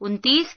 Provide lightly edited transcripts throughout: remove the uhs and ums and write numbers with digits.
29,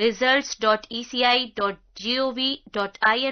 results.eci.gov.in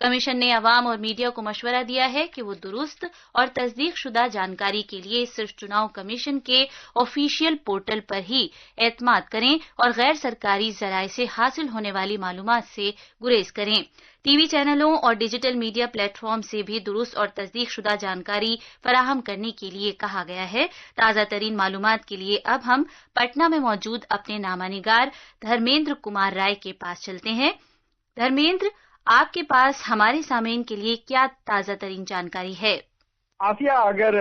commission نے عوام اور میڈیا کو مشورہ دیا ہے کہ وہ درست اور تصدیق شدہ جانکاری کے لیے صرف چناؤ کمیشن کے آفیشیل پورٹل پر ہی اعتماد کریں اور غیر سرکاری ذرائع سے حاصل ہونے والی معلومات سے گریز کریں۔ ٹی وی چینلوں اور ڈیجیٹل میڈیا پلیٹ فارم سے بھی درست اور تصدیق شدہ جانکاری فراہم کرنے کے لیے کہا گیا ہے۔ تازہ ترین معلومات کے لیے اب ہم پٹنہ میں موجود اپنے نامہ نگار دھرمیندر کمار رائے کے پاس چلتے ہیں۔ دھرمیندر، آپ کے پاس ہمارے سامعین کے لیے کیا تازہ ترین جانکاری ہے؟ آسیہ، اگر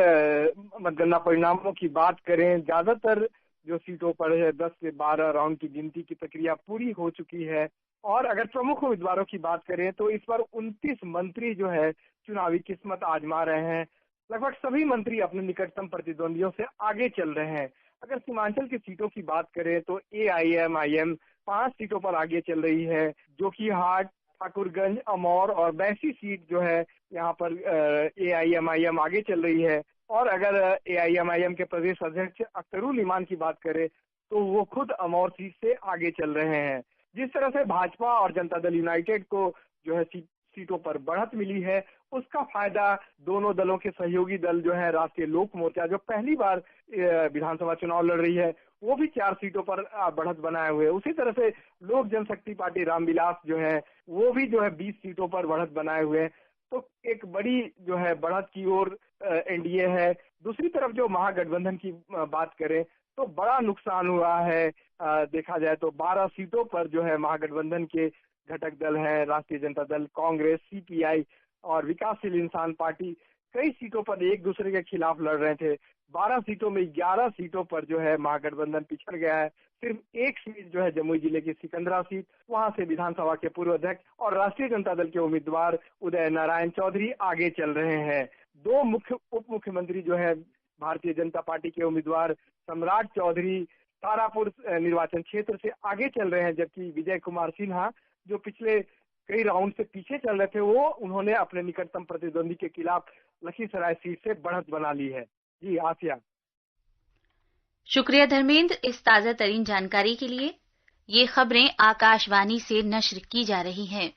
متگنہ پریناموں کی بات کریں، زیادہ تر جو سیٹوں پر ہے 10 سے 12 راؤنڈ کی گنتی کی پرکریا پوری ہو چکی ہے، اور اگر پرمکھ امیدواروں کی بات کریں تو اس پر 29 منتری جو ہے چناوی قسمت آزما رہے ہیں۔ لگ بھگ سبھی منتری اپنے نکٹتم پرتدوندیوں سے آگے چل رہے ہیں۔ اگر سیمانچل کی سیٹوں کی بات کریں تو AIM 5 سیٹوں پر آگے چل رہی ہے، جو کہ ہاٹ، ٹھاکر گنج، امور اور بیسی سیٹ جو ہے یہاں پر AIM آگے چل رہی ہے۔ اور اگر AIM کے پردیش ادھیکش اخترال ایمان کی بات کریں تو وہ خود امور سیٹ سے آگے چل رہے ہیں۔ جس طرح سے بھاجپا اور جنتا دل یونائیٹڈ کو جو ہے سیٹوں پر بڑھت ملی ہے، اس کا فائدہ دونوں دلوں کے سہیوگی دل جو ہے راشٹریہ لوک مورچہ، جو پہلی بار ویدھان سبھا چناؤ لڑ رہی ہے، وہ بھی 4 سیٹوں پر بڑھت بنائے ہوئے۔ اسی طرح سے لوک جن شکتی پارٹی رام ولاس جو ہے وہ بھی جو ہے 20 سیٹوں پر بڑھت بنائے ہوئے۔ تو ایک بڑی جو ہے بڑھت کی اور NDA ہے۔ دوسری طرف جو مہا گٹھ بندھن کی بات کریں تو بڑا نقصان ہوا ہے۔ دیکھا جائے تو 12 سیٹوں پر جو ہے مہا گٹھ بندھن کے گھٹک دل ہیں، راشٹریہ جنتا دل، کانگریس، CPI اور وکاسشیل انسان پارٹی کئی سیٹوں پر ایک دوسرے کے خلاف لڑ رہے تھے۔ 12 سیٹوں میں 11 سیٹوں پر جو ہے مہا گٹھ بندھن پچھڑ گیا ہے۔ صرف ایک سیٹ جو ہے جموئی ضلع کی سکندرا سیٹ، وہاں سے ویدھان سبھا کے پورو ادھیکش اور راشٹریہ جنتا دل کے امیدوار ادے نارائن چودھری آگے چل رہے ہیں۔ 2 اپ مکھیہ منتری جو ہے بھارتیہ جنتا پارٹی کے امیدوار سمراٹ چودھری تاراپور نرواچن چھیتر سے آگے چل رہے ہیں، جبکہ وجے کمار سنہا جو پچھلے کئی راؤنڈ سے پیچھے چل رہے تھے، انہوں نے اپنے نکٹتم پرتدوندی کے خلاف لکھیسرائے سیٹ سے بڑھت بنا لی ہے۔ جی آسیہ۔ شکریہ دھرمیندر اس تازہ ترین جانکاری کے لیے۔ یہ خبریں آکاش وانی سے نشر کی جا رہی ہیں۔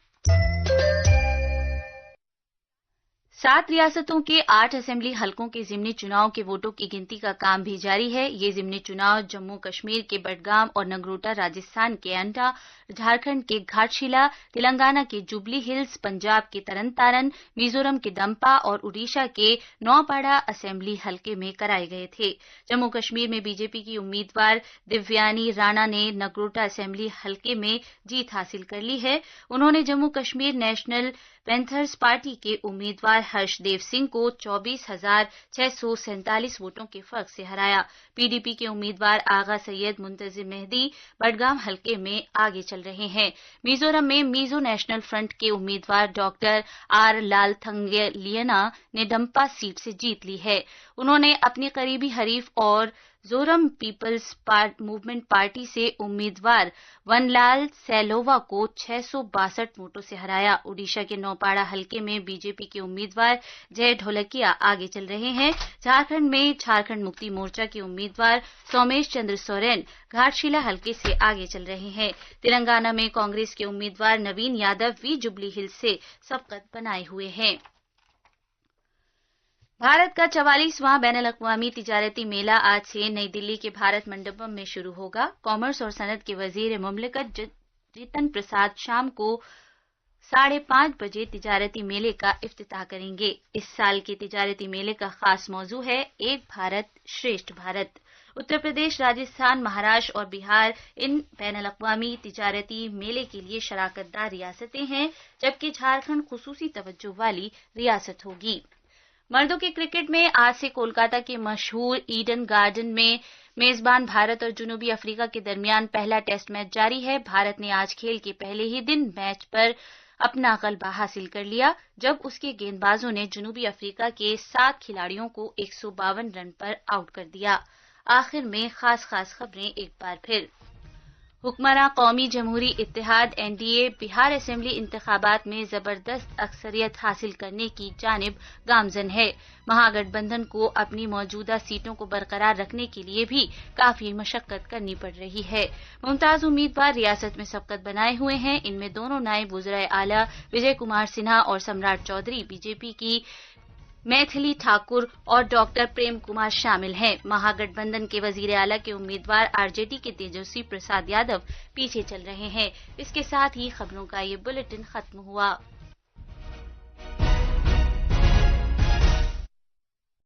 7 ریاستوں کے 8 اسمبلی حلقوں کے ضمنی چناؤ کے ووٹوں کی گنتی کا کام بھی جاری ہے۔ یہ ضمنی چناؤ جموں کشمیر کے بڈگام اور نگروٹا، راجستھان کے انڈا، جھارکھنڈ کے گھاٹ شیلا، تلنگانہ کے جوبلی ہلز، پنجاب کے ترن تارن، میزورم کے دمپا اور اڈیشہ کے نوپاڑا اسمبلی حلقے میں کرائے گئے تھے۔ جموں کشمیر میں BJP کی امیدوار دیویانی رانا نے نگروٹا اسمبلی حلقے میں جیت حاصل کر لی ہے۔ انہوں نے Jammu Kashmir national Panthers party کے امیدوار ہرش دیو سنگھ کو 24,647 ووٹوں کے فرق سے ہرایا۔ PDP کے امیدوار آغا سید منتظر مہدی بڈگام حلقے میں آگے چل رہے ہیں۔ میزورم میں میزو نیشنل فرنٹ کے امیدوار ڈاکٹر آر لال تھنگلینا نے ڈمپا سیٹ سے جیت لی ہے۔ انہوں نے اپنی قریبی حریف اور زورم پیپلز موومنٹ پارٹی سے امیدوار ون لال سیلووا کو 662 ووٹوں سے ہرایا۔ اڈیشہ کے نوپاڑا حلقے میں BJP کے امیدوار جے ڈھولکیا آگے چل رہے ہیں۔ جھارکھنڈ میں جھارکھنڈ مکتی مورچہ کے امیدوار سومیش چندر سورین گھاٹ شیلا حلقے سے آگے چل رہے ہیں۔ تلنگانہ میں کانگریس کے امیدوار نوین یادو وی جوبلی ہلز سے سبقت بنائے ہوئے ہیں۔ بھارت کا 44واں بین الاقوامی تجارتی میلہ آج سے نئی دلی کے بھارت منڈپم میں شروع ہوگا۔ کامرس اور صنعت کے وزیر مملکت جتن پرساد شام کو 5:30 بجے تجارتی میلے کا افتتاح کریں گے۔ اس سال کے تجارتی میلے کا خاص موضوع ہے ایک بھارت شریشٹھ بھارت۔ اتر پردیش، راجستھان، مہاراشٹر اور بہار ان بین الاقوامی تجارتی میلے کے لیے شراکت دار ریاستیں ہیں، جبکہ جھارکھنڈ خصوصی توجہ والی ریاست ہوگی۔ مردوں کے کرکٹ میں آج سے کولکاتہ کے مشہور ایڈن گارڈن میں میزبان بھارت اور جنوبی افریقہ کے درمیان پہلا ٹیسٹ میچ جاری ہے۔ بھارت نے آج کھیل کے پہلے ہی دن میچ پر اپنا غلبہ حاصل کر لیا، جب اس کے گیند بازوں نے جنوبی افریقہ کے 7 کھلاڑیوں کو 152 رن پر آؤٹ کر دیا۔ آخر میں خاص خبریں ایک بار پھر۔ حکمراں قومی جمہوری اتحاد NDA بہار اسمبلی انتخابات میں زبردست اکثریت حاصل کرنے کی جانب گامزن ہے۔ مہا گٹھ بندھن کو اپنی موجودہ سیٹوں کو برقرار رکھنے کے لیے بھی کافی مشقت کرنی پڑ رہی ہے۔ ممتاز امیدوار ریاست میں سبقت بنائے ہوئے ہیں۔ ان میں دونوں نائب وزرائے اعلیٰ وجے کمار سنہا اور سمراٹ چودھری BJP کی میتھلی ٹھاکر اور ڈاکٹر پریم کمار شامل ہیں۔ مہا گٹھ بندھن کے وزیر اعلیٰ کے امیدوار RJD کے تیجسوی پرساد یادو پیچھے چل رہے ہیں۔ اس کے ساتھ ہی خبروں کا یہ بلیٹن ختم ہوا۔